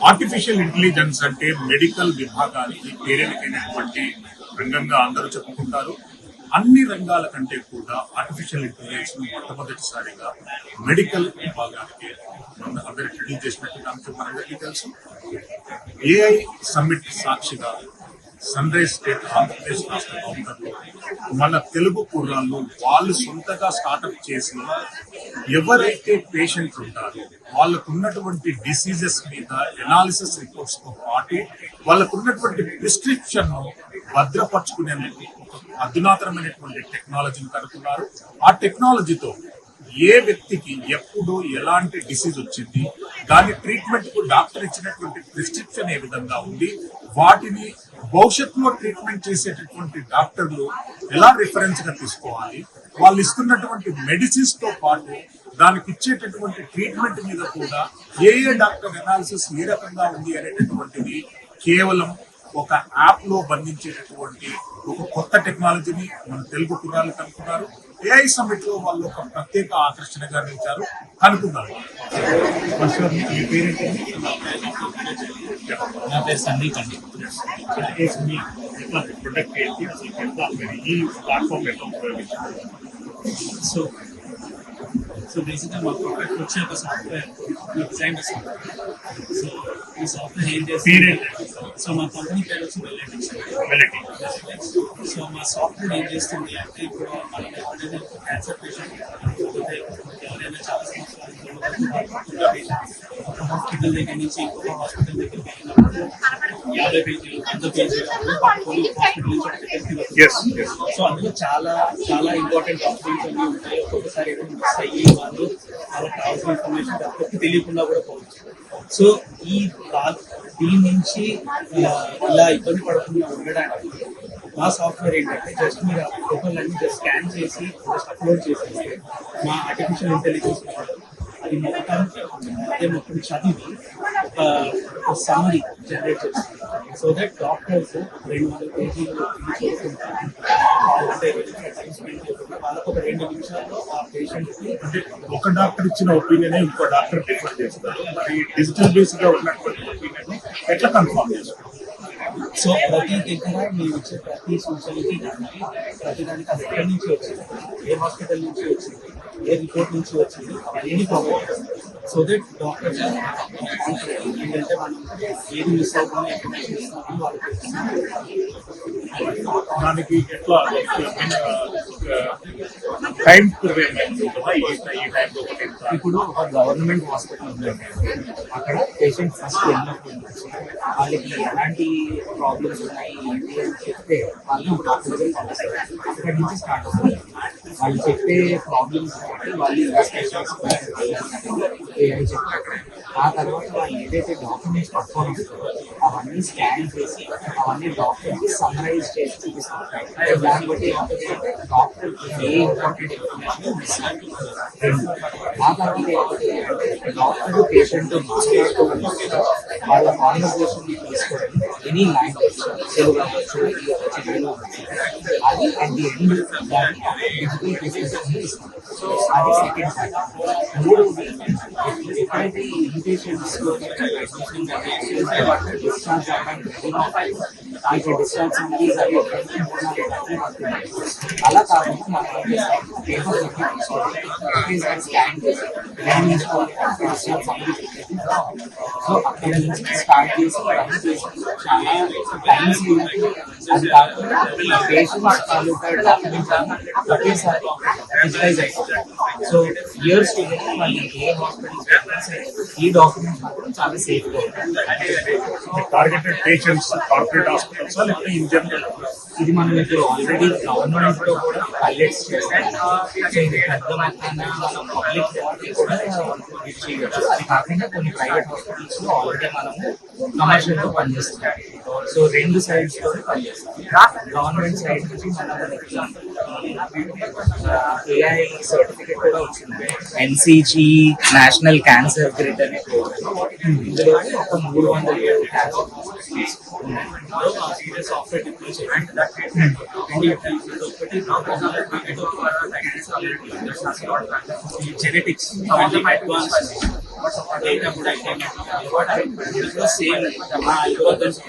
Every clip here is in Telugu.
ఆర్టిఫిషియల్ ఇంటెలిజెన్స్ అంటే మెడికల్ విభాగానికి పేరెనికైనటువంటి రంగంగా అందరూ చెప్పుకుంటారు. అన్ని రంగాల కంటే కూడా ఆర్టిఫిషియల్ ఇంటెలిజెన్స్ మొట్టమొదటిసారిగా మెడికల్ విభాగానికి అందరూ ఇంట్రడ్యూస్ చేసినట్టుగా మనందరికీ తెలుసు. ఏఐ సమ్మిట్ సాక్షిగా సన్ రైజ్ స్టేట్ ఆంధ్రప్రదేశ్ రాష్ట్ర గవర్నర్లు మన తెలుగు కుర్రాళ్ళు వాళ్ళు సొంతగా స్టార్ట్అప్ చేసి ఎవరైతే పేషెంట్లు ఉంటారో వాళ్ళకున్నటువంటి డిసీజెస్ మీద ఎనాలిసిస్ రిపోర్ట్స్ తో పాటు వాళ్ళకున్నటువంటి ప్రిస్క్రిప్షన్ భద్రపరుచుకునేందుకు అధునాతనమైనటువంటి టెక్నాలజీని కనుక్కున్నారు. ఆ టెక్నాలజీతో ఏ వ్యక్తికి ఎప్పుడు ఎలాంటి డిసీజ్ వచ్చింది, దాని ట్రీట్మెంట్ కు డాక్టర్ ఇచ్చినటువంటి ప్రిస్క్రిప్షన్ ఏ విధంగా ఉంది, వాటిని భవిష్యత్తులో ట్రీట్మెంట్ చేసేటటువంటి డాక్టర్లు ఎలా రిఫరెన్స్ గా తీసుకోవాలి, వాళ్ళు ఇస్తున్నటువంటి మెడిసిన్స్ తో పాటు దానికి ఇచ్చేటటువంటి ట్రీట్మెంట్ మీద కూడా ఏ డాక్టర్ అనాలిసిస్ ఏ రకంగా ఉంది అనేటటువంటిది కేవలం ఒక యాప్ లో బంధించేటటువంటి ఒక కొత్త టెక్నాలజీని మన తెలుగు కుర్రాళ్ళు కనుక్కున్నారు. ఏఐ సమ్మిట్ లో వాళ్ళు ఒక ప్రత్యేక ఆకర్షణగా నిలిచారు, కనుక్కున్నారు. నా పేరు సందీప్ అండి. ప్రొడక్ట్ ఏంటి, అసలు ఈ ప్లాట్ఫామ్ ఎట్లా ఉపయోగించారు? సో బేసిక్గా మా ప్రోడక్ట్ వచ్చి ఒక సాఫ్ట్వేర్ డిజైన్ సాఫ్ట్వేర్. సో ఈ సాఫ్ట్వేర్ ఏం చేస్తుంది, సో మా కంపెనీ పేరు వచ్చి వెల్లెటీ. సో మా సాఫ్ట్వేర్ ఏం చేస్తుంది అంటే, ఇప్పుడు మనం ఎవరైనా క్యాన్సర్ పేషెంట్ లేకపోతే ఎవరైనా చాలా సంవత్సరాలు హాస్పిటల్ దగ్గర నుంచి ఇంకొక హాస్పిటల్ దగ్గరికి వెళ్ళినప్పుడు 50 పేజీలు 100 పేజీలు హాస్పిటల్ నుంచి. సో అందులో చాలా చాలా ఇంపార్టెంట్ డాక్యుమెంట్స్ అన్నీ ఉంటాయి. ఒక్కొక్కసారి ఏదో మిస్ అయ్యి వాళ్ళు వాళ్ళకి కావాల్సిన ఇన్ఫర్మేషన్ డాక్టర్కి తెలియకుండా కూడా పోవచ్చు. సో దీని నుంచి ఇలా ఇబ్బంది పడకుండా ఉండడానికి మా సాఫ్ట్వేర్ ఏంటంటే, జస్ట్ మీరు ఆ పేపర్లన్నీ జస్ట్ స్కాన్ చేసి జస్ట్ అప్లోడ్ చేసేస్తే మా ఆర్టిఫిషియల్ ఇంటెలిజెన్స్ అది మొత్తం చదివి ఒక సమ్మరీ జనరేట్ చేస్తుంది. సో దట్ డాక్టర్స్ 200 పేజీలు టైం స్పెండ్ చేయకుండా వాళ్ళకు ఒక 2 నిమిషాల్లో ఆ పేషెంట్కి, అంటే ఒక డాక్టర్ ఇచ్చిన ఒపీనియన్ ఇంకో డాక్టర్ డిఫర్ చేస్తారు. మరి డిజిటల్ బేస్డ్ గా ఉన్నటువంటి ఒపీనియన్ ఎట్లా కన్ఫర్మ్ చేస్తారు? సో ప్రతి దగ్గర మేము ఇచ్చే ప్రతి సూచనకి కానీ ప్రతిదానికి అది ఎక్కడి నుంచి వచ్చింది, ఏ హాస్పిటల్ నుంచి వచ్చింది, ఏ రిపోర్ట్ నుంచి వచ్చింది, అవన్నీ ప్రొవైడ్ చేస్తాం. సో దట్ డాక్టర్స్ ఏంటంటే మనం ఏది మిస్ అవుతుందో ఇన్ఫర్మేషన్ ఇస్తున్నామని వాళ్ళకి దానికి ఎట్లా టైం ఇప్పుడు ఒక గవర్నమెంట్ హాస్పిటల్ ఉందండి, అక్కడ పేషెంట్ ఫస్ట్ వెళ్ళినప్పుడు వాళ్ళకి ఎలాంటి ప్రాబ్లమ్స్ ఉన్నాయి ఏంటి అని చెప్తే వాళ్ళు డాక్టర్ దగ్గర పంపిస్తారు. అక్కడి నుంచి స్టార్ట్ అవుతుంది. వాళ్ళు చెప్పే ప్రాబ్లమ్స్ బట్టి వాళ్ళు ఏఐ చెప్తారు. ఆ తర్వాత వాళ్ళు ఏదైతే డాక్యుమెంట్స్ పట్టుకొని వస్తారో అవన్నీ స్కాన్ చేసి అవన్నీ డాక్టర్కి సమ్మరైజ్ చేసి చూపిస్తారు. దాన్ని బట్టి డాక్టర్ ఏ ఇంపార్టెంట్ ఇన్ఫర్మేషన్ మిస్ అయ్యింది. ఆ తర్వాత డాక్టర్ పేషెంట్ మాట్లాడుతూ వాళ్ళ కాన్వర్సేషన్ తీసుకోవడం ఎనీ లాంగ్వేజ్, తెలుగు అవ్వచ్చు, హిందీ అవ్వచ్చు, తెలుగు అవ్వచ్చు, అది అట్ ది ఎండ్ దాన్ని డిజిటల్ ప్రెజెంటేషన్ ఇస్తాం. అది సెకండ్ పార్ట్. మూడవది ఎప్పుడైతే ఇన్పేషెంట్స్ డిశ్చార్జ్ అవ్వడానికి డిశ్చార్జ్ సమరీస్ అవి అలా కాకుండా మనం పేపర్ తీసుకోవాలి, స్కాన్ చేసి డిశ్చార్జ్ సమరీస్. సో అక్కడ నుంచి స్టార్ట్ చేసి రన్ చేసి చాలా టైమ్స్ అది కాకుండా పేషెంట్స్ తాలూకా డాక్యుమెంట్స్ అన్ని ఒకేసారి డిజిటైజ్ అయిపోతాయి. సో ఇయర్స్ టు వాళ్ళు ఏ హాస్పిటల్స్ ఈ డాక్యుమెంట్స్ మాత్రం చాలా సేఫ్గా ఉంటాయి. టార్గెటెడ్ పేషెంట్స్ కార్పొరేట్ హాస్పిటల్స్ లేకపోతే ఇన్ జనరల్ ఇది మనం ఇప్పుడు ఆల్రెడీ గవర్నమెంట్ లో కూడా పైలట్స్ చేస్తాం. పెద్ద మొత్తాన్ని మనం పబ్లిక్ కూడా చేయవచ్చు. అది కాకుండా కొన్ని ప్రైవేట్ హాస్పిటల్స్ లో ఆల్రెడీ మనము కమర్షియల్ తో పనిచేస్తున్నాం. సో 2 సైడ్స్ లో పనిచేస్తాం. గవర్నమెంట్ సైడ్ నుంచి మనం ఏఐ సర్టిఫికేట్ కూడా వచ్చింది, ఎన్సిజి నేషనల్ క్యాన్సర్ గ్రిడ్ అనే ప్రోగ్రామ్. ఇందులో ఒక 307 క్యాన్సర్ సాఫ్ట్వేర్ డిప్లాయ్ చేయాలి. జెనెటిక్స్ అడ్వాన్స్ డేటా కూడా ఇంటర్నెట్ సేమ్ మా అల్గోరిథమ్స్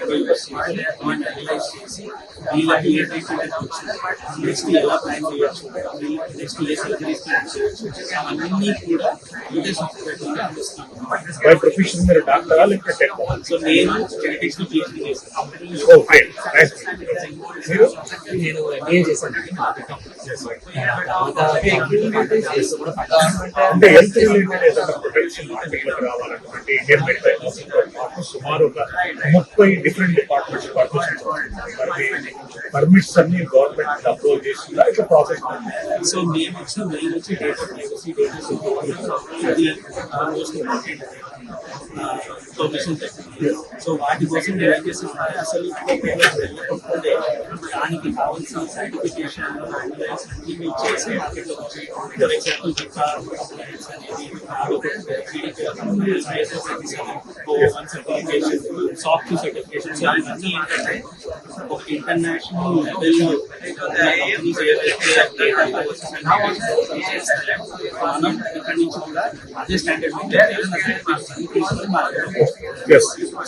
అనలైజ్ చేసి వీళ్ళకి ఏ ట్రీట్మెంట్ వచ్చింది, నెక్స్ట్ ఎలా ప్లాన్ చేయొచ్చు, నెక్స్ట్ ఏ సర్జరీస్ ప్లాన్ చేయొచ్చు, అవన్నీ కూడా ఇదే సాఫ్ట్వేర్ ద్వారా అందిస్తాం. బై ప్రొఫెషన్ మీరు డాక్టరా లేకపోతే టెక్? సో నేను జెనెటిక్స్ లో PhD చేస్తాను. మీరు నేను MBA చేశాను. అంటే హెల్త్ రిలేటెడ్ ఏదైనా ప్రొటెక్షన్ మార్కెట్లోకి రావాలనుకుంటే ఇండియన్ మెడికల్ కౌన్సిల్ పాటు సుమారు ఒక 30 డిఫరెంట్ డిపార్ట్మెంట్స్ పర్మిట్స్ అన్ని గవర్నమెంట్ అప్రూవ్ చేస్తుందా ఇట్లా ప్రాసెస్? సో మేము వచ్చి మెయిన్ వచ్చి డేటా ప్రైవసీ, డేటా సెక్యూరిటీ, అది మోస్ట్ ఇంపార్టెంట్ పర్మిషన్. సో వాటి కోసం మేము ఏం చేస్తున్నాం, అసలు వెళ్ళకపోతే దానికి కావాల్సిన సర్టిఫికేషన్ అన్ని మేము చేసి మార్కెట్లో వచ్చి, ఫర్ ఎగ్జాంపుల్ కంప్లైంట్స్ అనేది సర్టిఫికేషన్, సాఫ్ట్ సర్టిఫికేషన్, సో ఇవన్నీ ఏంటంటే ఒక ఇంటర్నేషనల్ లెవెల్లో కంపెనీస్ ఏవైతే డేటా మనం ఇక్కడి నుంచి కూడా అదే స్టాండర్డ్ Yes.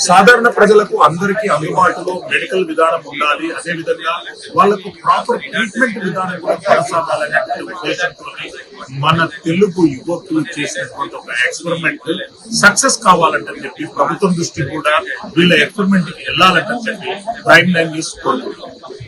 సాధారణ ప్రజలకు అందరికీ అందుబాటులో మెడికల్ విధానం ఉండాలి, అదే విధంగా వాళ్ళకు ప్రాపర్ ట్రీట్మెంట్ విధానం కూడా కొనసాగాలనే ఉద్దేశంతో మన తెలుగు యువకులు చేసినటువంటి ఒక ఎక్స్పెరిమెంట్ సక్సెస్ కావాలంటని చెప్పి ప్రభుత్వం దృష్టి కూడా వీళ్ళ ఎక్స్పెరిమెంట్ కి వెళ్ళాలంటని చెప్పి ప్రైమ్ లైన్ న్యూస్ కోరుకుంటున్నాం.